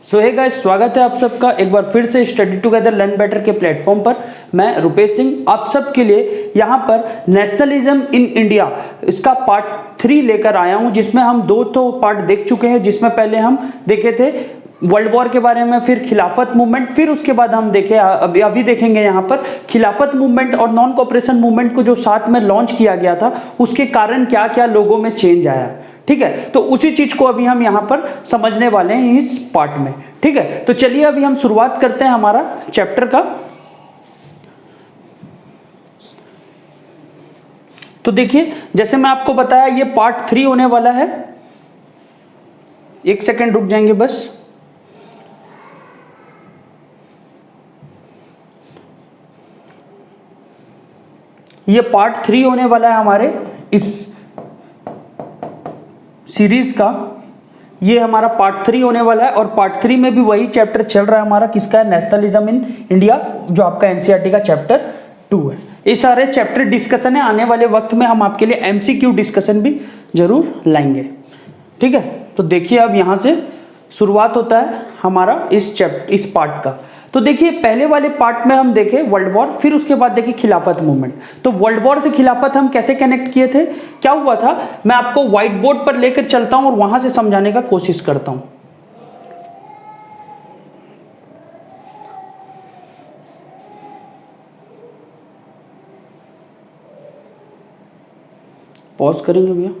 सो hey guys, स्वागत है आप सबका एक बार फिर से स्टडी टुगेदर लर्न बेटर के प्लेटफॉर्म पर। मैं रुपेश सिंह आप सब के लिए यहाँ पर नेशनलिज्म इन इंडिया इसका पार्ट 3 लेकर आया हूँ, जिसमें हम दो तो पार्ट देख चुके हैं। जिसमें पहले हम देखे थे वर्ल्ड वॉर के बारे में, फिर खिलाफत मूवमेंट, फिर उसके बाद हम देखे अभी देखेंगे यहाँ पर खिलाफत मूवमेंट और नॉन कोऑपरेशन मूवमेंट को जो साथ में लॉन्च किया गया था, उसके कारण क्या क्या लोगों में चेंज आया। ठीक है, तो उसी चीज को अभी हम यहाँ पर समझने वाले हैं इस पार्ट में। ठीक है, तो चलिए अभी हम शुरुआत करते हैं हमारा चैप्टर का। तो देखिए, जैसे मैं आपको बताया ये पार्ट 3 होने वाला है। एक सेकेंड रुक जाएंगे बस। ये पार्ट 3 होने वाला है हमारे इस सीरीज का। ये हमारा पार्ट 3 होने वाला है और पार्ट 3 में भी वही चैप्टर चल रहा है हमारा, किसका है, नेशनलिज्म इन इंडिया, जो आपका एनसीईआरटी का चैप्टर 2 है। ये सारे चैप्टर डिस्कशन है, आने वाले वक्त में हम आपके लिए एमसीक्यू डिस्कशन भी जरूर लाएंगे। ठीक है, तो देखिए अब यहाँ से शुरुआत होता है हमारा इस पार्ट का। तो देखिए पहले वाले पार्ट में हम देखे वर्ल्ड वॉर, फिर उसके बाद देखिए खिलाफत मूवमेंट। तो वर्ल्ड वॉर से खिलाफत हम कैसे कनेक्ट किए थे, क्या हुआ था, मैं आपको व्हाइट बोर्ड पर लेकर चलता हूं और वहां से समझाने का कोशिश करता हूं। पॉज करेंगे भैया।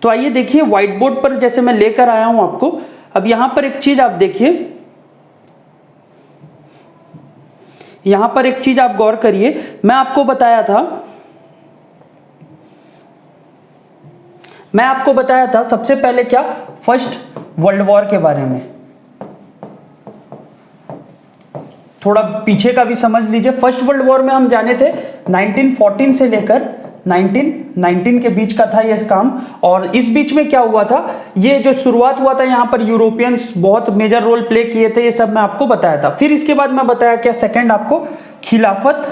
तो आइए देखिए व्हाइट बोर्ड पर जैसे मैं लेकर आया हूं आपको। अब यहां पर एक चीज आप देखिए, यहां पर एक चीज आप गौर करिए। मैं आपको बताया था सबसे पहले क्या, फर्स्ट वर्ल्ड वॉर के बारे में। थोड़ा पीछे का भी समझ लीजिए। फर्स्ट वर्ल्ड वॉर में हम जाने थे 1914 से लेकर 1919 के बीच का था ये काम। और इस बीच में क्या हुआ था, ये जो शुरुआत हुआ था यहाँ पर यूरोपियंस बहुत मेजर रोल प्ले किए थे, ये सब मैं आपको बताया था। फिर इसके बाद मैं बताया क्या, सेकंड आपको खिलाफत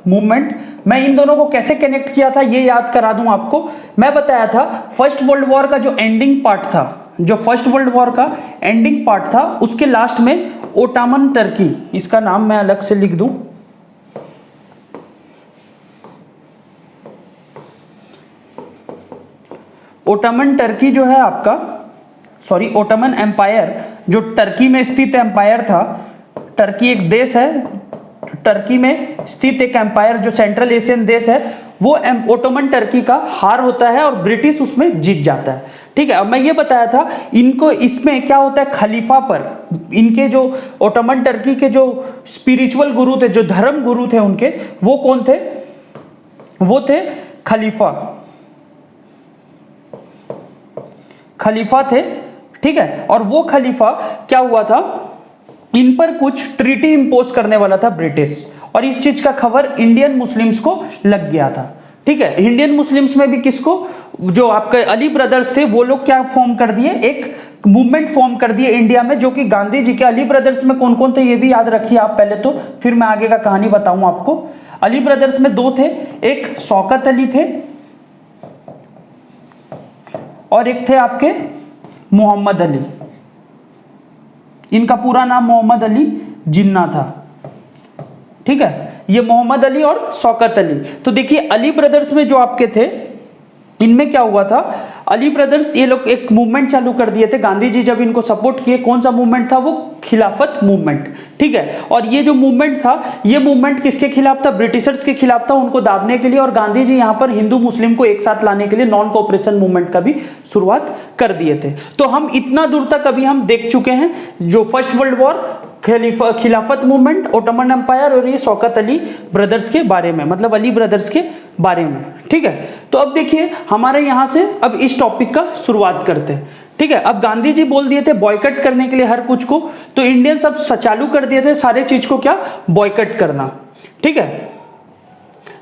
मूवमेंट। मैं इन दोनों को कैसे कनेक्ट किया था ये याद करा दूं आपको। मैं बताया था फर्स्ट वर्ल्ड वॉर का जो एंडिंग पार्ट था, जो फर्स्ट वर्ल्ड वॉर का एंडिंग पार्ट था, उसके लास्ट में ओटोमन टर्की, इसका नाम मैं अलग से लिख दूं, ओटोमन टर्की जो है आपका, सॉरी ओटोमन एम्पायर, जो टर्की में स्थित एम्पायर था। टर्की एक देश है, टर्की में स्थित एक एम्पायर जो सेंट्रल एशियन देश है, वो ओटोमन टर्की का हार होता है और ब्रिटिश उसमें जीत जाता है। ठीक है, अब मैं ये बताया था इनको, इसमें क्या होता है, खलीफा पर इनके जो ओटोमन टर्की के जो स्पिरिचुअल गुरु थे, जो धर्म गुरु थे उनके, वो कौन थे, वो थे खलीफा थे। ठीक है, और वो खलीफा क्या हुआ था, इन पर कुछ ट्रीटी इंपोज करने वाला था ब्रिटिश, और इस चीज का खबर इंडियन मुस्लिम्स को लग गया था। ठीक है, इंडियन मुस्लिम्स में भी किसको, जो आपके अली ब्रदर्स थे, वो लोग क्या फॉर्म कर दिए, एक मूवमेंट फॉर्म कर दिए इंडिया में, जो कि गांधी जी के। अली ब्रदर्स में कौन कौन थे ये भी याद रखिए आप पहले तो, फिर मैं आगे का कहानी बताऊं आपको। अली ब्रदर्स में 2 थे, एक शौकत अली थे और एक थे आपके मोहम्मद अली। इनका पूरा नाम मोहम्मद अली जिन्ना था। ठीक है, ये मोहम्मद अली और शौकत अली। तो देखिए अली ब्रदर्स में जो आपके थे, इनमें क्या हुआ था, अली ब्रदर्स ये लोग एक मूवमेंट चालू कर दिए थे, गांधी जी जब इनको सपोर्ट किए। कौन सा मूवमेंट था वो, खिलाफत मूवमेंट। ठीक है, और ये जो मूवमेंट था, ये मूवमेंट किसके खिलाफ था, ब्रिटिशर्स के खिलाफ था, उनको दाबने के लिए। और गांधी जी यहाँ पर हिंदू मुस्लिम को एक साथ लाने के लिए नॉन कोऑपरेशन मूवमेंट का भी शुरुआत कर दिए थे। तो हम इतना दूर तक अभी हम देख चुके हैं, जो फर्स्ट वर्ल्ड वॉर, खिलाफत मूवमेंट, ओटोमन एम्पायर और ये शौकत अली ब्रदर्स के बारे में, मतलब अली ब्रदर्स के बारे में। ठीक है, तो अब देखिए हमारे यहां से अब इस टॉपिक का शुरुआत करते हैं। ठीक है, अब गांधी जी बोल दिए थे बॉयकट करने के लिए हर कुछ को, तो इंडियन सब चालू कर दिए थे सारे चीज को क्या, बॉयकट करना। ठीक है,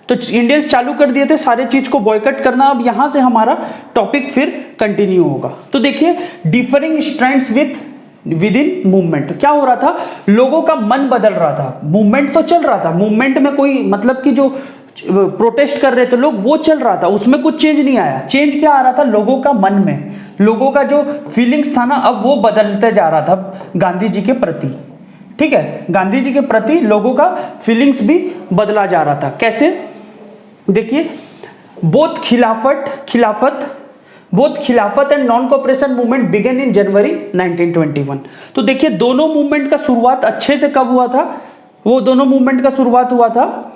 तो इंडियंस चालू कर दिए थे सारे चीज को बॉयकट करना। अब यहां से हमारा टॉपिक फिर कंटिन्यू होगा। तो देखिए differing strands with in movement, क्या हो रहा था, लोगों का मन बदल रहा था। मूवमेंट तो चल रहा था, मूवमेंट में कोई मतलब कि जो प्रोटेस्ट कर रहे थे लोग, वो चल रहा था, उसमें कुछ चेंज नहीं आया। चेंज क्या आ रहा था, लोगों का मन में, लोगों का जो फीलिंग्स था ना, अब वो बदलते जा रहा था गांधी जी के प्रति। ठीक है, गांधी जी के प्रति लोगों का फीलिंग्स भी बदला जा रहा था। कैसे, देखिए, both Khilafat and non cooperation movement began in January 1921। तो देखिए दोनों मूवमेंट का शुरुआत अच्छे से कब हुआ था, वो दोनों मूवमेंट का शुरुआत हुआ था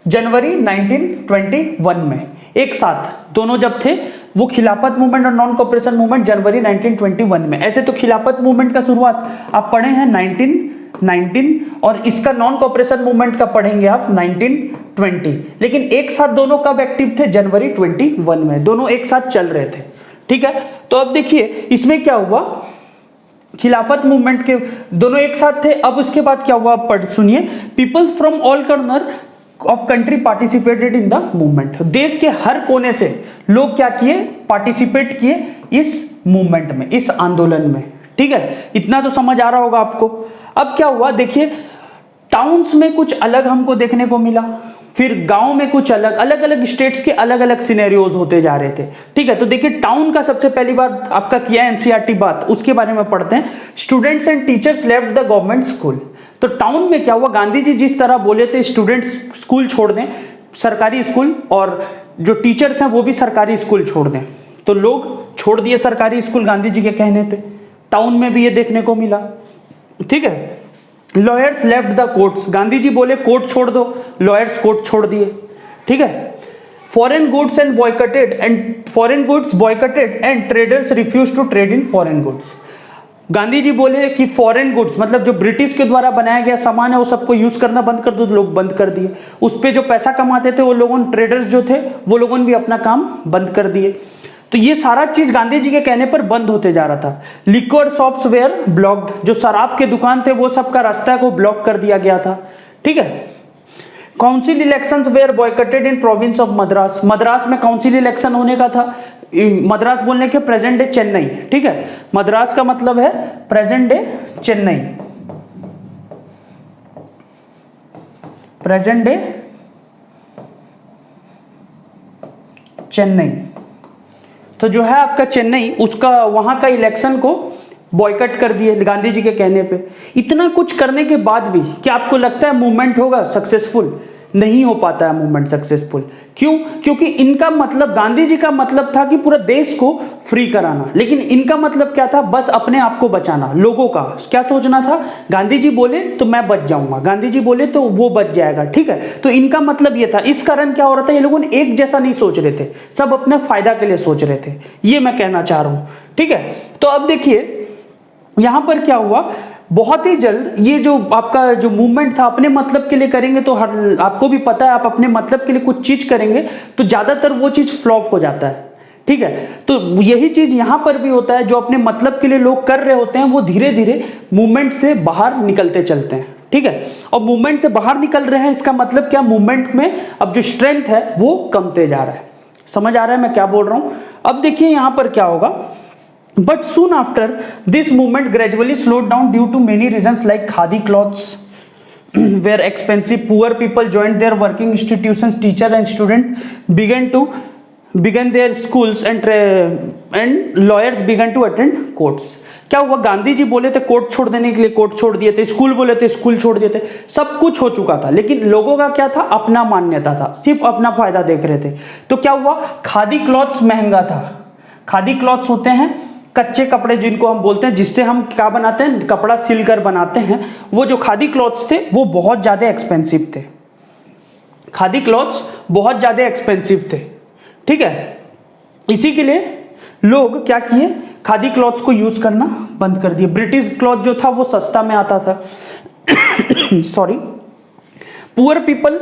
जनवरी 1921 में, एक साथ दोनों जब थे, वो खिलाफत मूवमेंट और नॉन कोऑपरेशन मूवमेंट जनवरी 1921 में। ऐसे तो खिलाफत मूवमेंट का शुरुआत आप पढ़े हैं 1919 और इसका नॉन कोऑपरेशन मूवमेंट का पढ़ेंगे आप 1920, लेकिन एक साथ दोनों कब एक्टिव थे, जनवरी 21 में, दोनों एक साथ चल रहे थे। ठीक है, तो अब देखिए इसमें क्या हुआ, खिलाफत मूवमेंट के दोनों एक साथ थे। अब उसके बाद क्या हुआ, पढ़ सुनिए, peoples from all corner of country participated in the movement. देश के हर कोने से लोग क्या किए, पार्टिसिपेट किए इस मूवमेंट में, इस आंदोलन में। ठीक है, इतना तो समझ आ रहा होगा आपको। अब क्या हुआ, देखिए टाउन्स में कुछ अलग हमको देखने को मिला, फिर गांव में कुछ अलग, अलग अलग स्टेट्स के अलग अलग सिनेरियोज होते जा रहे थे। ठीक है, तो देखिए टाउन का सबसे पहली बार आपका किया एनसीईआरटी बात, उसके बारे में पढ़ते हैं। Students and teachers left the government school. तो टाउन में क्या हुआ, गांधी जी जिस तरह बोले थे स्टूडेंट्स स्कूल छोड़ दें, सरकारी स्कूल, और जो टीचर्स हैं वो भी सरकारी स्कूल छोड़ दें, तो लोग छोड़ दिए सरकारी स्कूल गांधी जी के कहने पे। टाउन में भी ये देखने को मिला। ठीक है, lawyers left the courts. Gandhi ji बोले कोर्ट छोड़ दो, लॉयर्स कोर्ट छोड़ दिए। ठीक है, foreign goods boycotted and traders refuse to trade in foreign goods. Gandhi ji बोले कि फॉरेन गुड्स मतलब जो ब्रिटिश के द्वारा बनाया गया सामान है वो सबको यूज करना बंद कर दो, तो लोग बंद कर दिए। उस पे जो पैसा कमाते थे वो लोगों, ट्रेडर्स जो थे वो लोगों ने भी अपना काम बंद कर दिए। तो ये सारा चीज गांधी जी के कहने पर बंद होते जा रहा था। लिक्विड शॉप्स वेयर ब्लॉक्ड, जो शराब के दुकान थे वो सबका रास्ता को ब्लॉक कर दिया गया था। ठीक है, council elections were boycotted in province of Madras. Madras में काउंसिल इलेक्शन होने का था। मद्रास बोलने के प्रेजेंट डे चेन्नई। ठीक है, मद्रास का मतलब है present day Chennai, present day Chennai. तो जो है आपका चेन्नई, उसका वहां का इलेक्शन को बॉयकट कर दिए गांधी जी के कहने पे। इतना कुछ करने के बाद भी क्या आपको लगता है मूवमेंट होगा सक्सेसफुल? नहीं हो पाता है मूवमेंट सक्सेसफुल। क्यों? क्योंकि इनका मतलब, गांधी जी का मतलब था कि पूरा देश को फ्री कराना, लेकिन इनका मतलब क्या था? बस अपने आप को बचाना। लोगों का क्या सोचना था? गांधी जी बोले तो मैं बच जाऊंगा, गांधी जी बोले तो वो बच जाएगा। ठीक है, तो इनका मतलब ये था। इस कारण क्या हो रहा था, ये लोगों ने एक जैसा नहीं सोच रहे थे, सब अपने फायदा के लिए सोच रहे थे। ये मैं कहना चाह रहा हूं। ठीक है, तो अब देखिए यहां पर क्या हुआ, बहुत ही जल्द ये जो आपका जो मूवमेंट था अपने मतलब के लिए करेंगे तो हर, आपको भी पता है, आप अपने मतलब के लिए कुछ चीज करेंगे तो ज्यादातर वो चीज फ्लॉप हो जाता है। ठीक है, तो यही चीज यहां पर भी होता है। जो अपने मतलब के लिए लोग कर रहे होते हैं वो धीरे धीरे मूवमेंट से बाहर निकलते चलते हैं। ठीक है, और मूवमेंट से बाहर निकल रहे हैं, इसका मतलब क्या, मूवमेंट में अब जो स्ट्रेंथ है वो कमते जा रहा है। समझ आ रहा है मैं क्या बोल रहा हूं? अब देखिए यहां पर क्या होगा, but soon after this movement gradually slowed down due to many reasons like khadi clothes were expensive, poor people joined their working institutions, teacher and student began their schools and lawyers began to attend courts। क्या हुआ, गांधी जी बोले थे court छोड़ देने के लिए, court छोड़ दिए थे, स्कूल बोले थे स्कूल छोड़ दिए थे, सब कुछ हो चुका था, लेकिन लोगों का क्या था, अपना मान्यता था, सिर्फ अपना फायदा देख रहे थे। तो क्या हुआ, खादी क्लॉथ्स महंगा था। खादी क्लॉथ्स होते हैं कच्चे कपड़े जिनको हम बोलते हैं, जिससे हम क्या बनाते हैं, कपड़ा सिलकर बनाते हैं। वो जो खादी क्लॉथ्स थे वो बहुत ज्यादा एक्सपेंसिव थे। खादी क्लॉथ्स बहुत ज्यादा एक्सपेंसिव थे। ठीक है, इसी के लिए लोग क्या किए, खादी क्लॉथ्स को यूज करना बंद कर दिए। ब्रिटिश क्लॉथ जो था वो सस्ता में आता था। Sorry, poor people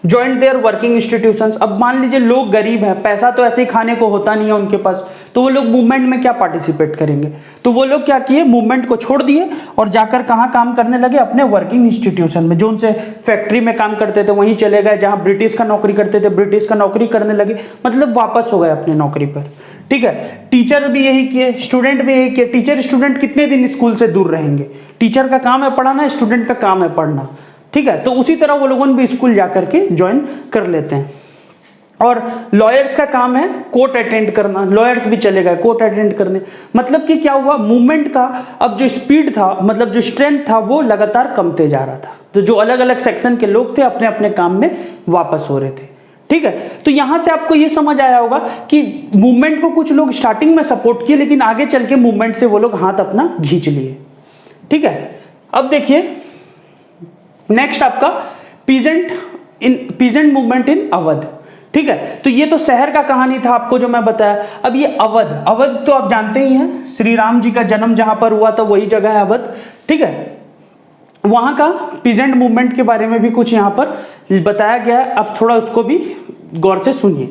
joined their working institutions. अब मान लीजिए लोग गरीब हैं, पैसा तो ऐसे ही खाने को होता नहीं है उनके पास, तो वो लोग मूवमेंट में क्या पार्टिसिपेट करेंगे? तो वो लोग क्या किए, मूवमेंट को छोड़ दिए और जाकर कहाँ काम करने लगे, अपने वर्किंग इंस्टीट्यूशन में। जो उनसे फैक्ट्री में काम करते थे वहीं चले गए, जहाँ ब्रिटिश का नौकरी करते थे ब्रिटिश का नौकरी करने लगे, मतलब वापस हो गए अपने नौकरी पर। ठीक है, टीचर भी यही किए, स्टूडेंट भी यही किए। टीचर स्टूडेंट कितने दिन स्कूल से दूर रहेंगे? टीचर का काम है पढ़ाना, स्टूडेंट का काम है पढ़ना। ठीक है। तो उसी तरह वो लोगों भी स्कूल जा करके ज्वाइन कर लेते हैं। और लॉयर्स का काम है कोर्ट अटेंड करना, लॉयर्स भी चले गए कोर्ट अटेंड करने। मतलब कि क्या हुआ, मूवमेंट का अब जो स्पीड था, मतलब जो स्ट्रेंथ था, वो लगातार कमते जा रहा था। तो जो अलग अलग सेक्शन के लोग थे अपने अपने काम में वापस हो रहे थे। ठीक है, तो यहां से आपको ये समझ आया होगा कि मूवमेंट को कुछ लोग स्टार्टिंग में सपोर्ट किए, लेकिन आगे चल के मूवमेंट से वो लोग हाथ अपना खींच लिए। ठीक है, अब देखिए नेक्स्ट आपका पीजेंट मूवमेंट इन अवध। ठीक है, तो ये तो शहर का कहानी था आपको जो मैं बताया। अब ये अवध तो आप जानते ही हैं, श्री राम जी का जन्म जहां पर हुआ था वही जगह है अवध। ठीक है, वहां का पीजेंट मूवमेंट के बारे में भी कुछ यहाँ पर बताया गया है, अब थोड़ा उसको भी गौर से सुनिए।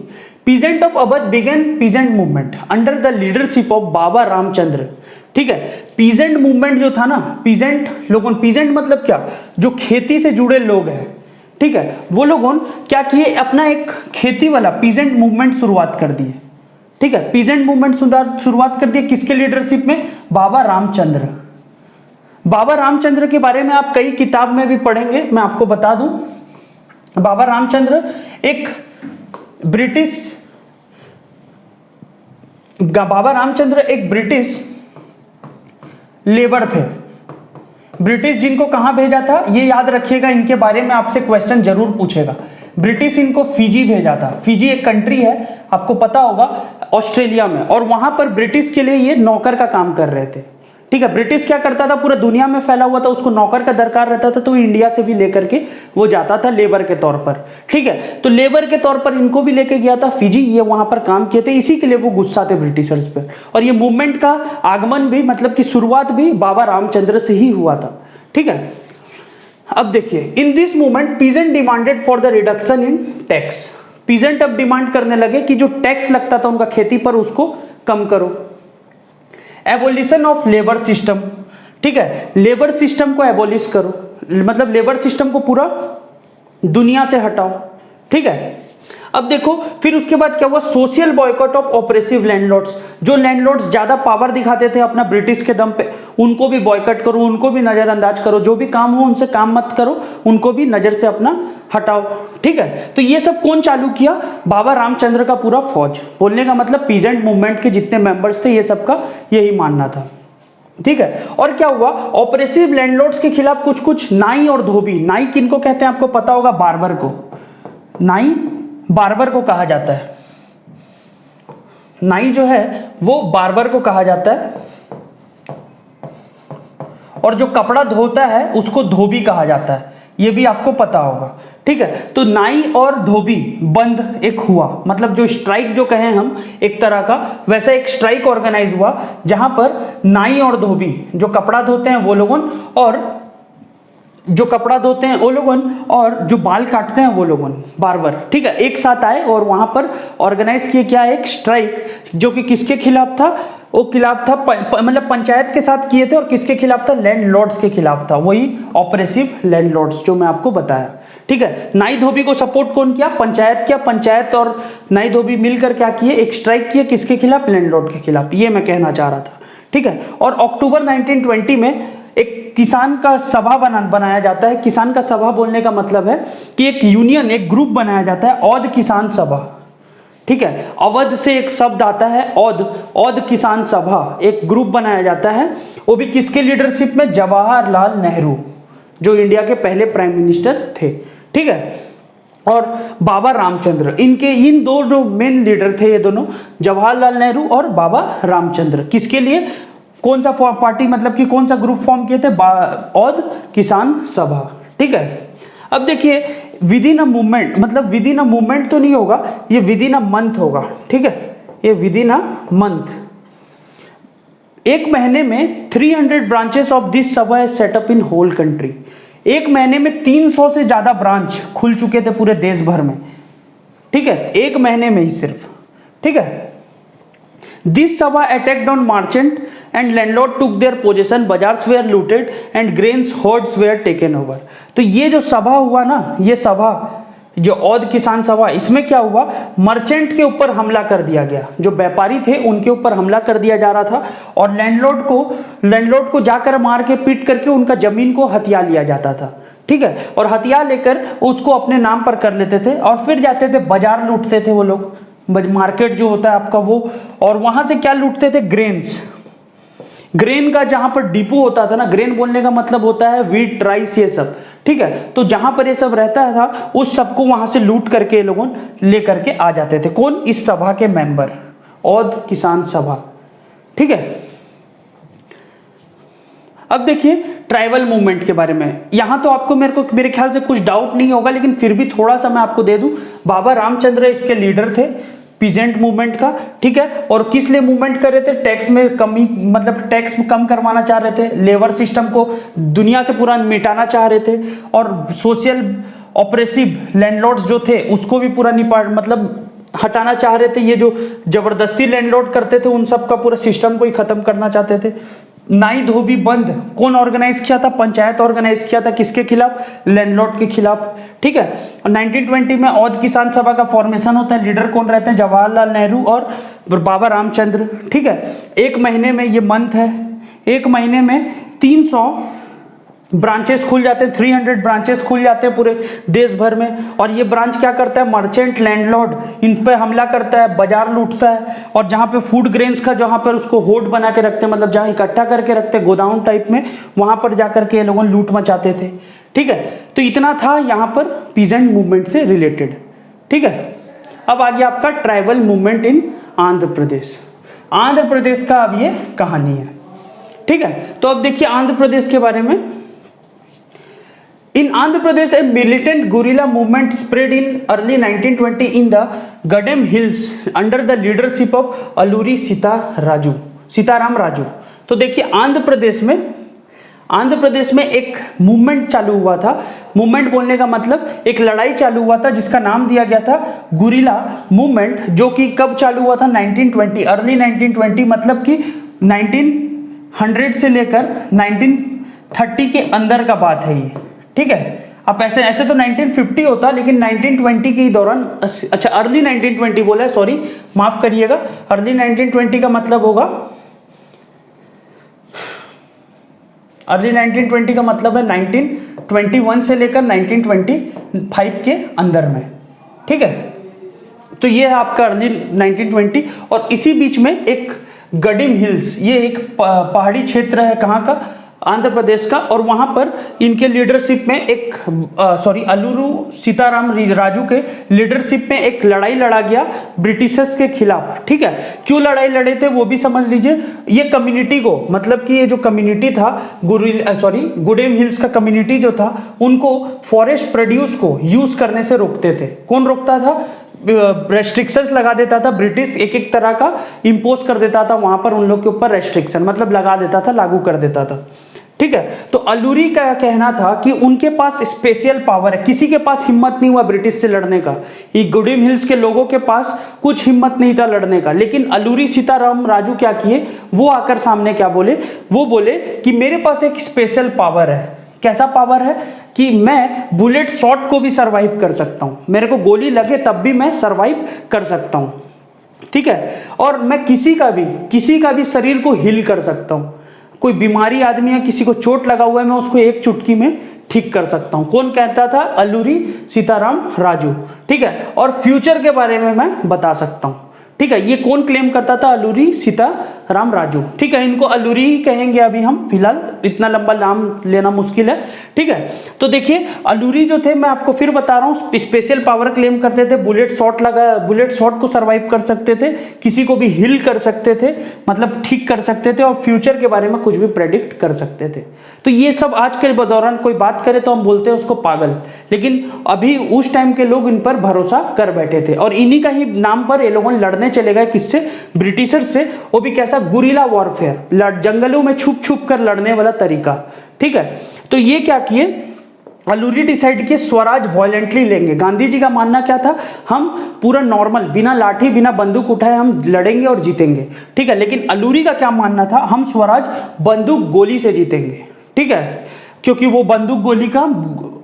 Peasant of Awadh began peasant movement under the leadership of Baba Ramchandra. ठीक है, पीजेंट मूवमेंट जो था ना, पीजेंट मतलब क्या, जो खेती से जुड़े लोग हैं। ठीक है, वो लोगों क्या किए, अपना एक खेती वाला पीजेंट मूवमेंट शुरुआत कर दिए। ठीक है, पीजेंट मूवमेंट शुरुआत कर दिए किसके लीडरशिप में, बाबा रामचंद्र। बाबा रामचंद्र के बारे में आप कई किताब में भी पढ़ेंगे, मैं आपको बता दूं। बाबा रामचंद्र एक ब्रिटिश लेबर थे। ब्रिटिश जिनको कहां भेजा था, ये याद रखिएगा, इनके बारे में आपसे क्वेश्चन जरूर पूछेगा। ब्रिटिश इनको फिजी भेजा था। फिजी एक कंट्री है, आपको पता होगा, ऑस्ट्रेलिया में, और वहां पर ब्रिटिश के लिए ये नौकर का काम कर रहे थे। ठीक है, ब्रिटिश क्या करता था, पूरा दुनिया में फैला हुआ था, उसको नौकर का दरकार रहता था, तो इंडिया से भी लेकर के वो जाता था लेबर के तौर पर। ठीक है, तो लेबर के तौर पर इनको भी लेके गया था फिजी, ये वहां पर काम किए थे, इसी के लिए वो गुस्सा थे ब्रिटिशर्स पे। और ये मूवमेंट का आगमन भी, मतलब कि शुरुआत भी बाबा रामचंद्र से ही हुआ था। ठीक है, अब देखिए, in this movement peasant demanded for the reduction in tax. Peasant अब डिमांड करने लगे कि जो टैक्स लगता था उनका खेती पर, उसको कम करो। Abolition of labour system. ठीक है, लेबर सिस्टम को एबोलिश करो, मतलब लेबर सिस्टम को पूरा दुनिया से हटाओ। ठीक है, अब देखो फिर उसके बाद क्या हुआ, social boycott of oppressive landlords. जो लैंडलॉर्ड्स ज्यादा पावर दिखाते थे अपना ब्रिटिश के दम पे, उनको भी बॉयकॉट करो, उनको भी नजरअंदाज करो, जो भी काम हो उनसे काम मत करो, उनको भी नजर से अपना हटाओ। ठीक है, तो ये सब कौन चालू किया, बाबा रामचंद्र का पूरा फौज। बोलने का मतलब पीजेंट मूवमेंट के जितने मेंबर्स थे, ये सबका यही मानना था। ठीक है, और क्या हुआ, ऑपरेसिव लैंडलॉर्ड्स के खिलाफ कुछ कुछ नाई और धोबी। नाई किनको कहते हैं आपको पता होगा, बार्बर को। नाई बार्बर को कहा जाता है, नाई जो है वो बार्बर को कहा जाता है, और जो कपड़ा धोता है उसको धोबी कहा जाता है, ये भी आपको पता होगा। ठीक है, तो नाई और धोबी बंद एक हुआ, मतलब जो स्ट्राइक जो कहें हम एक तरह का, वैसा एक स्ट्राइक ऑर्गेनाइज हुआ, जहां पर नाई और धोबी, जो कपड़ा धोते हैं वो लोगों, और जो कपड़ा धोते हैं वो लोगों, और जो बाल काटते हैं वो लोगों, बार्बर। ठीक है, एक साथ आए और वहां पर ऑर्गेनाइज किए क्या, एक स्ट्राइक, जो कि किसके खिलाफ था, वो खिलाफ था मतलब पंचायत के साथ किए थे, और किसके खिलाफ था, लैंडलॉर्ड्स के खिलाफ था, वही ऑपरेसिव लैंडलॉर्ड्स जो मैं आपको बताया। ठीक है, नाई धोबी को सपोर्ट कौन किया, पंचायत किया। पंचायत और नाई धोबी मिलकर क्या किए, एक स्ट्राइक किए, किसके खिलाफ, लैंडलॉर्ड के खिलाफ, ये मैं कहना चाह रहा था। ठीक है, और अक्टूबर 1920 में एक किसान का सभा बनाया जाता है। किसान का सभा बोलने का मतलब है कि एक यूनियन, एक ग्रुप बनाया जाता है, औद किसान सभा। ठीक है, अवध से एक शब्द आता है औद किसान सभा, एक ग्रुप बनाया जाता है, वो भी किसके लीडरशिप में, जवाहरलाल नेहरू, जो इंडिया के पहले प्राइम मिनिस्टर थे। ठीक है, और बाबा रामचंद्र, इन दो जो मेन लीडर थे, ये दोनों, जवाहरलाल नेहरू और बाबा रामचंद्र, किसके लिए, कौन सा पार्टी, मतलब कि कौन सा ग्रुप फॉर्म किए थे, औद किसान सभा। ठीक है, अब देखिए विद इन अ मूवमेंट, मतलब विद इन अ मूवमेंट तो नहीं होगा, ये विद इन अ मंथ होगा। ठीक है, ये विद इन अ मंथ, एक महीने में 300 ब्रांचेस ऑफ दिस सभा सेटअप इन होल कंट्री। एक महीने में 300 से ज्यादा ब्रांच खुल चुके थे पूरे देश भर में। ठीक है, एक महीने में ही सिर्फ। ठीक है, दिस सभा attacked on merchant and landlord took their position, bazaars were looted and grains hoards were taken over. तो ये जो सभा हुआ ना, ये सभा जो औद किसान सभा, इसमें क्या हुआ, मर्चेंट के ऊपर हमला कर दिया गया, जो व्यापारी थे उनके ऊपर हमला कर दिया जा रहा था, और लैंडलॉर्ड को जाकर मार के पीट करके उनका जमीन को हथिया लिया जाता था। ठीक है, और हथियार लेकर उसको अपने नाम पर कर लेते थे और फिर जाते थे बाजार लूटते थे वो लोग, मार्केट जो होता है आपका वो, और वहां से क्या लूटते थे, ग्रेन्स। ग्रेन का जहां पर डिपो होता था ना, ग्रेन बोलने का मतलब होता है व्हीट, राइस, ये सब, ठीक है। तो जहां पर ये सब रहता था उस सबको वहां से लूट करके ये लोगों लेकर के आ जाते थे। कौन? इस सभा के मेंबर, औध किसान सभा, ठीक है। अब देखिए ट्राइबल मूवमेंट के बारे में, यहां तो आपको मेरे ख्याल से कुछ डाउट नहीं होगा, लेकिन फिर भी थोड़ा सा मैं आपको दे दूं। बाबा रामचंद्र इसके लीडर थे, पीजेंट मूवमेंट का, ठीक है। और किस लिए मूवमेंट कर रहे थे? टैक्स में कमी, मतलब टैक्स कम करवाना चाह रहे थे, लेबर सिस्टम को दुनिया से पूरा मिटाना चाह रहे थे, और सोशल ऑपरेसिव लैंडलॉर्ड्स जो थे उसको भी पूरा मतलब हटाना चाह रहे थे। ये जो जबरदस्ती लैंडलॉर्ड करते थे उन सब का पूरा सिस्टम को ही खत्म करना चाहते थे। नाई धोबी बंद कौन ऑर्गेनाइज किया था? पंचायत ऑर्गेनाइज किया था, किसके खिलाफ? लैंडलॉर्ड के खिलाफ, ठीक है। 1920 में औध किसान सभा का फॉर्मेशन होता है। लीडर कौन रहते हैं? जवाहरलाल नेहरू और बाबा रामचंद्र, ठीक है। एक महीने में, ये मंथ है, एक महीने में 300 ब्रांचेस खुल जाते हैं, 300 ब्रांचेस खुल जाते हैं पूरे देश भर में। और ये ब्रांच क्या करता है? मर्चेंट लैंडलॉर्ड इन पे हमला करता है, बाजार लूटता है, और जहाँ पे फूड ग्रेन्स का जहाँ पर उसको होर्ड बना के रखते हैं, मतलब जहाँ इकट्ठा करके रखते हैं गोदाउन टाइप में, वहाँ पर जाकर के ये लोगों लूट मचाते थे, ठीक है। तो इतना था यहाँ पर पीजेंट मूवमेंट से रिलेटेड, ठीक है। अब आ गया आपका tribal movement in Andhra Pradesh. Andhra Pradesh का अब ये कहानी है, ठीक है। तो अब देखिए आंध्र प्रदेश के बारे में। In Andhra Pradesh, a militant guerrilla movement spread in early 1920 in the Gadem Hills under the leadership of Alluri Sitaram Raju. तो देखिए आंध्र प्रदेश में एक मूवमेंट चालू हुआ था। मूवमेंट बोलने का मतलब एक लड़ाई चालू हुआ था जिसका नाम दिया गया था गुरिल्ला मूवमेंट, जो कि कब चालू हुआ था? 1920, अर्ली 1920, मतलब कि 1900 से लेकर 1930 के अंदर का बात है ये, ठीक है। अब ऐसे तो 1950 होता, लेकिन 1920 के दौरान, अच्छा अर्ली 1920 बोला है, सॉरी माफ करिएगा, अर्ली 1920 का मतलब होगा, अर्ली 1920 का मतलब है 1921 से लेकर 1925 के अंदर में, ठीक है। तो ये है आपका अर्ली 1920। और इसी बीच में एक गडिम हिल्स, ये एक पहाड़ी क्षेत्र है, कहाँ का? आंध्र प्रदेश का। और वहां पर इनके लीडरशिप में एक अल्लूरी सीताराम राजू के लीडरशिप में एक लड़ाई लड़ा गया ब्रिटिशर्स के खिलाफ, ठीक है। क्यों लड़ाई लड़े थे वो भी समझ लीजिए। ये कम्युनिटी को, मतलब कि ये जो कम्युनिटी था गुडेम हिल्स का कम्युनिटी जो था, उनको फॉरेस्ट प्रोड्यूस को यूज करने से रोकते थे। कौन रोकता था? रेस्ट्रिक्शंस लगा देता था ब्रिटिश, एक तरह का इंपोज कर देता था वहां पर उन लोग के ऊपर रेस्ट्रिक्शन, मतलब लगा देता था, लागू कर देता था, ठीक है। तो अल्लूरी का कहना था कि उनके पास स्पेशल पावर है, किसी के पास हिम्मत नहीं हुआ ब्रिटिश से लड़ने का। ये गुडेम हिल्स के लोगों के पास कुछ हिम्मत नहीं था लड़ने का, लेकिन अल्लूरी सीताराम राजू क्या किए? वो आकर सामने क्या बोले? वो बोले कि मेरे पास एक स्पेशल पावर है। कैसा पावर है? कि मैं बुलेट शॉट को भी सरवाइव कर सकता हूं, मेरे को गोली लगे तब भी मैं सरवाइव कर सकता हूं, ठीक है। और मैं किसी का भी शरीर को हील कर सकता हूं। कोई बीमारी आदमी है, किसी को चोट लगा हुआ है, मैं उसको एक चुटकी में ठीक कर सकता हूं। कौन कहता था? अल्लूरी सीताराम राजू, ठीक है। और फ्यूचर के बारे में मैं बता सकता हूं, ठीक है। ये कौन क्लेम करता था? अल्लूरी सीताराम राजू, ठीक है। इनको अल्लूरी ही कहेंगे अभी हम, फिलहाल इतना लंबा नाम लेना मुश्किल है, ठीक है। तो देखिए अल्लूरी जो थे, मैं आपको फिर बता रहा हूँ, स्पेशल पावर क्लेम करते थे, बुलेट शॉट को सरवाइव कर सकते थे, किसी को भी हिल कर सकते थे, मतलब ठीक कर सकते थे, और फ्यूचर के बारे में कुछ भी प्रेडिक्ट कर सकते थे। तो ये सब आज के दौरान कोई बात करे तो हम बोलते हैं उसको पागल, लेकिन अभी उस टाइम के लोग इन पर भरोसा कर बैठे थे, और इन्हीं का ही नाम पर ये लोगों लड़ने चले गए। किससे? ब्रिटिशर से। वो भी कैसा? गुरिल्ला वॉरफेयर, जंगलों में छुप छुप कर लड़ने वाला तरीका, ठीक है। तो ये क्या किए? अल्लूरी डिसाइड किए स्वराज वायलेंटली लेंगे। गांधी जी का मानना क्या था? हम पूरा नॉर्मल, बिना लाठी बिना बंदूक उठाए हम लड़ेंगे और जीतेंगे, ठीक है। लेकिन अल्लूरी का क्या मानना था? हम स्वराज बंदूक गोली से जीतेंगे, ठीक है, क्योंकि वो बंदूक गोली का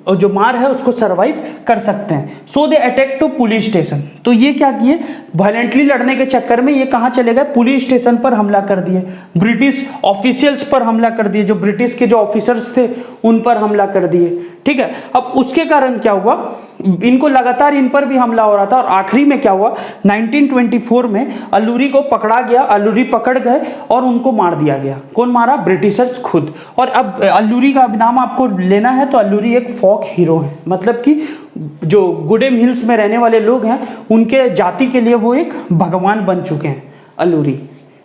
जो मार है उसको सर्वाइव कर सकते हैं। So they attack to police station. तो ये क्या किए, वायलेंटली लड़ने के चक्कर में ये कहाँ चले गए, पुलिस स्टेशन पर हमला कर दिए, ब्रिटिश ऑफिशियल्स पर हमला कर दिए, जो ब्रिटिश के जो ऑफिसर्स थे उन पर हमला कर दिए। ठीक है, अब उसके कारण क्या हुआ, इनको लगातार इन पर भी हमला हो रहा था और आखिरी में क्या हुआ, 1924 में अल्लूरी को पकड़ा गया, अल्लूरी पकड़ गए और उनको मार दिया गया। कौन मारा, ब्रिटिशर्स खुद। और अब अल्लूरी का नाम आपको लेना है तो अल्लूरी एक फोक हीरो है, मतलब कि जो गुडेम हिल्स में रहने वाले लोग हैं उनके जाति के लिए वो एक भगवान बन चुके हैं अल्लूरी।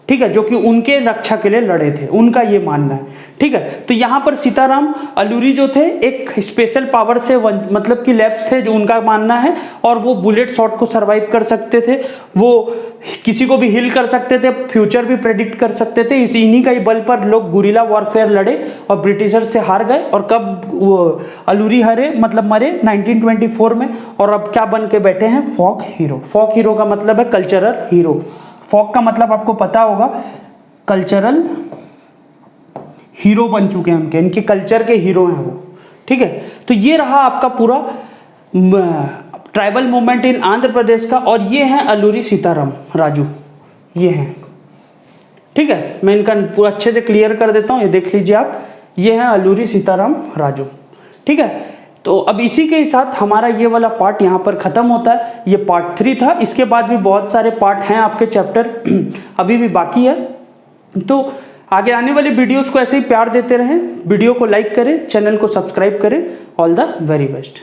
ठीक है, जो कि उनके रक्षा के लिए लड़े थे, उनका ये मानना है। ठीक है, तो यहाँ पर सीताराम अल्लूरी जो थे एक स्पेशल पावर से मतलब कि लैब्स थे जो उनका मानना है, और वो बुलेट शॉट को सरवाइव कर सकते थे, वो किसी को भी हिल कर सकते थे, फ्यूचर भी प्रेडिक्ट कर सकते थे। इन्हीं का ही बल पर लोग गुरिल्ला वॉरफेयर लड़े और ब्रिटिशर से हार गए। और कब वो अल्लूरी हारे, मतलब मरे 1924 में, और अब क्या बन के बैठे हैं, फोक हीरो। फोक हीरो का मतलब है कल्चरल हीरो। फोक का मतलब आपको पता होगा, कल्चरल हीरो बन चुके हैं, इनके कल्चर के हीरो हैं वो। ठीक है, तो ये रहा आपका पूरा tribal movement in Andhra Pradesh का। और ये हैं अल्लूरी सीताराम राजू, ये हैं। ठीक है, मैं इनका पूरा अच्छे से क्लियर कर देता हूँ, ये देख लीजिए आप, ये हैं अल्लूरी सीताराम राजू। ठीक है, तो अब इसी के साथ हमारा ये वाला पार्ट यहाँ पर ख़त्म होता है। ये पार्ट 3 था, इसके बाद भी बहुत सारे पार्ट हैं आपके, चैप्टर अभी भी बाकी है। तो आगे आने वाली वीडियोस को ऐसे ही प्यार देते रहें, वीडियो को लाइक करें, चैनल को सब्सक्राइब करें। All the very best.